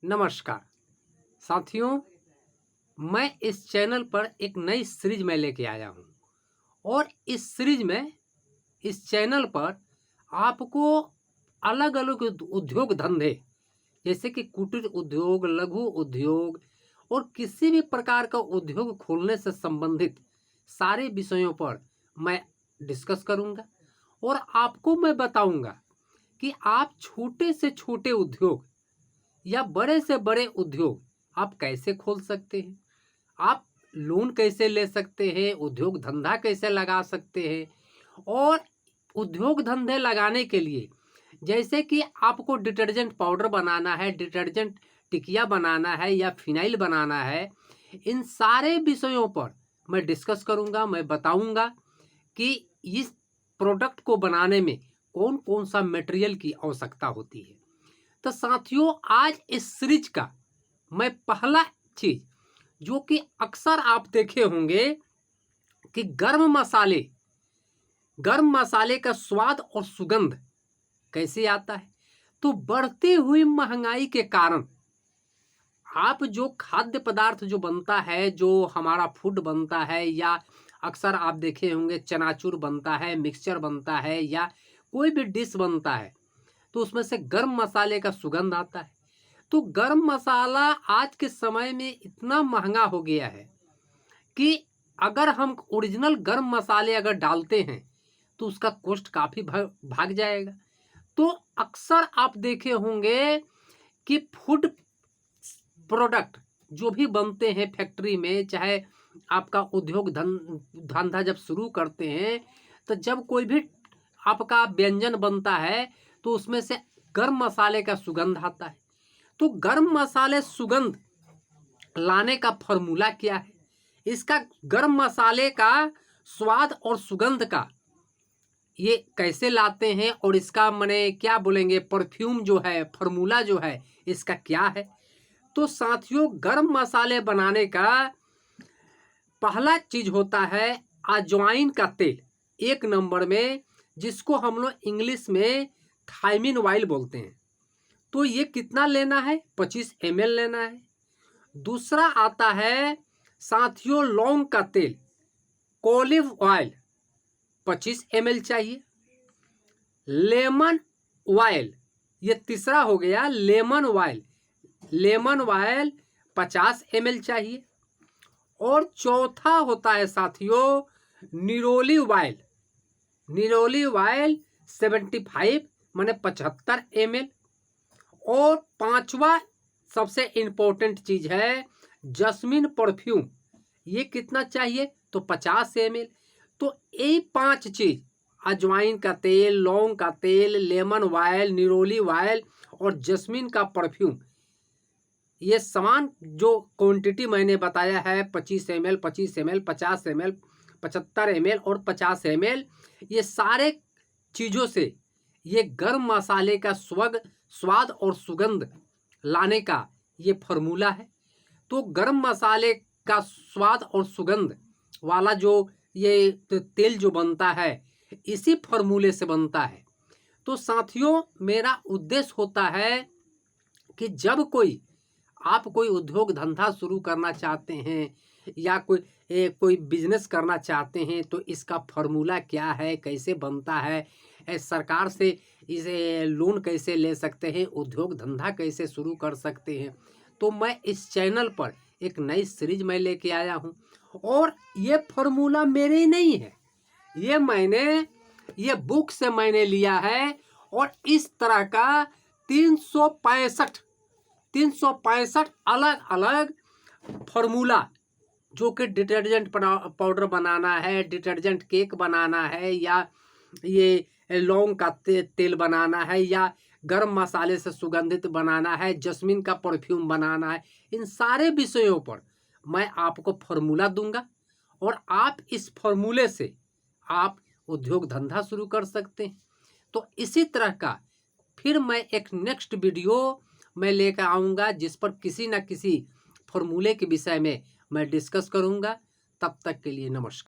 नमस्कार साथियों, मैं इस चैनल पर एक नई सीरीज में लेके आया हूँ और इस सीरीज में इस चैनल पर आपको अलग अलग उद्योग धंधे जैसे कि कुटीर उद्योग, लघु उद्योग और किसी भी प्रकार का उद्योग खोलने से संबंधित सारे विषयों पर मैं डिस्कस करूँगा और आपको मैं बताऊँगा कि आप छोटे से छोटे उद्योग या बड़े से बड़े उद्योग आप कैसे खोल सकते हैं, आप लोन कैसे ले सकते हैं, उद्योग धंधा कैसे लगा सकते हैं। और उद्योग धंधे लगाने के लिए जैसे कि आपको डिटर्जेंट पाउडर बनाना है, डिटर्जेंट टिकिया बनाना है या फिनाइल बनाना है, इन सारे विषयों पर मैं डिस्कस करूंगा। मैं बताऊंगा कि इस प्रोडक्ट को बनाने में कौन कौन सा मटेरियल की आवश्यकता होती है। तो साथियों, आज इस सीरीज का मैं पहला चीज जो कि अक्सर आप देखे होंगे कि गर्म मसाले का स्वाद और सुगंध कैसे आता है। तो बढ़ती हुई महंगाई के कारण आप जो खाद्य पदार्थ जो बनता है, जो हमारा फूड बनता है, या अक्सर आप देखे होंगे चनाचूर बनता है, मिक्सचर बनता है या कोई भी डिश बनता है, तो उसमें से गर्म मसाले का सुगंध आता है। तो गर्म मसाला आज के समय में इतना महंगा हो गया है कि अगर हम ओरिजिनल गर्म मसाले अगर डालते हैं तो उसका कॉस्ट काफ़ी भाग जाएगा। तो अक्सर आप देखे होंगे कि फूड प्रोडक्ट जो भी बनते हैं फैक्ट्री में, चाहे आपका उद्योग धंधा जब शुरू करते हैं, तो जब कोई भी आपका व्यंजन बनता है तो उसमें से गर्म मसाले का सुगंध आता है। तो गर्म मसाले सुगंध लाने का फॉर्मूला क्या है, इसका गर्म मसाले का स्वाद और सुगंध का ये कैसे लाते हैं, और इसका माने क्या बोलेंगे परफ्यूम जो है, फॉर्मूला जो है इसका क्या है। तो साथियों, गर्म मसाले बनाने का पहला चीज होता है अजवाइन का तेल, एक नंबर में, जिसको हम लोग इंग्लिश में थाइमिन ऑयल बोलते हैं। तो ये कितना लेना है, 25 ml लेना है। दूसरा आता है साथियों लौंग का तेल, ऑलिव ऑयल 25 ml चाहिए। लेमन ऑयल, ये तीसरा हो गया लेमन ऑयल 50 ml चाहिए। और चौथा होता है साथियों निरोली ऑयल 75 माने 75 ml। और पांचवा सबसे इम्पोर्टेंट चीज है जस्मिन परफ्यूम, ये कितना चाहिए तो 50 ml। तो ये 5 चीज अजवाइन का तेल, लौंग का तेल, लेमन ऑयल, निरोली ऑयल और जस्मिन का परफ्यूम, ये समान जो क्वांटिटी मैंने बताया है 25 ml, 25 ml, 50 ml, 75 ml और 50 ml, ये सारे चीज़ों से ये गर्म मसाले का स्वाद और सुगंध लाने का ये फॉर्मूला है। तो गर्म मसाले का स्वाद और सुगंध वाला जो ये तेल जो बनता है इसी फॉर्मूले से बनता है। तो साथियों, मेरा उद्देश्य होता है कि जब आप कोई उद्योग धंधा शुरू करना चाहते हैं या कोई बिजनेस करना चाहते हैं, तो इसका फॉर्मूला क्या है, कैसे बनता है, सरकार से इसे लोन कैसे ले सकते हैं, उद्योग धंधा कैसे शुरू कर सकते हैं। तो मैं इस चैनल पर एक नई सीरीज में लेके आया हूं और ये फॉर्मूला मेरे ही नहीं है, ये बुक से मैंने लिया है। और इस तरह का 365 अलग अलग फॉर्मूला, जो कि डिटर्जेंट पाउडर बनाना है, डिटर्जेंट केक बनाना है, या ये लौंग का तेल बनाना है, या गर्म मसाले से सुगंधित बनाना है, जस्मिन का परफ्यूम बनाना है, इन सारे विषयों पर मैं आपको फॉर्मूला दूंगा और आप इस फॉर्मूले से आप उद्योग धंधा शुरू कर सकते हैं। तो इसी तरह का फिर मैं एक नेक्स्ट वीडियो मैं लेकर आऊँगा जिस पर किसी न किसी फॉर्मूले के विषय में मैं डिस्कस करूँगा। तब तक के लिए नमस्कार।